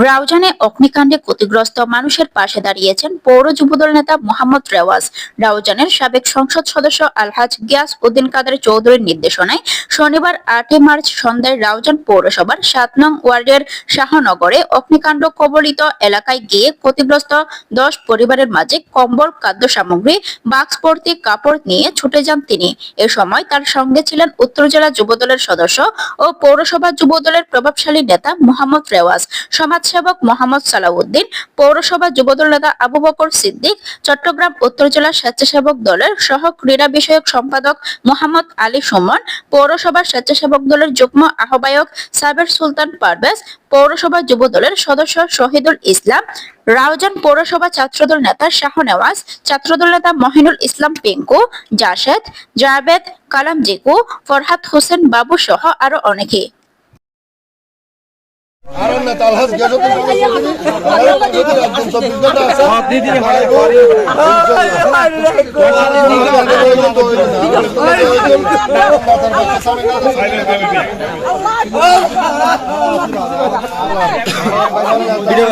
রাউজানে অগ্নিকাণ্ডে ক্ষতিগ্রস্ত মানুষের পাশে দাঁড়িয়েছেন পৌর যুবদল নেতা মোহাম্মদ রেওয়াজ। রাউজানের সাবেক সংসদ সদস্য আলহাজ গিয়াস উদ্দিন কাদের চৌধুরীর নির্দেশনায় শনিবার 8 মার্চ সন্ধ্যায় রাউজান পৌরসভার 7 নং ওয়ার্ডের শাহনগরে অগ্নিকাণ্ড কবলিত এলাকায় গিয়ে ক্ষতিগ্রস্ত 10 পরিবারের মাঝে কম্বল, খাদ্য সামগ্রী, বাক্স ভর্তি কাপড় নিয়ে ছুটে যান তিনি। এ সময় তার সঙ্গে ছিলেন উত্তর জেলা যুবদলের সদস্য ও পৌরসভা যুবদলের প্রভাবশালী নেতা মোহাম্মদ রেওয়াজ, সমাজসেবক মোহাম্মদ সালাউদ্দিন, পৌরসভা যুবদল নেতা আবু বকর সিদ্দিক, চট্টগ্রাম উত্তর জেলা স্বেচ্ছাসেবক দলের সহ ক্রীড়া বিষয়ক সম্পাদক মোহাম্মদ আলী সুমন, পৌরসভা স্বেচ্ছাসেবক দলের যুগ্ম আহ্বায়ক সাবের সুলতান পারভেজ, পৌরসভা যুবদলের সদস্য শহীদুল ইসলাম, রাউজান পৌরসভা ছাত্রদল নেতা শাহ নেওয়াজ, ছাত্রদল নেতা মহিনুল ইসলাম পিঙ্কু, জাসেদ, জাভেদ, কালাম জিকু, ফরহাদ হোসেন বাবু সহ আরো অনেকে। ভিডিও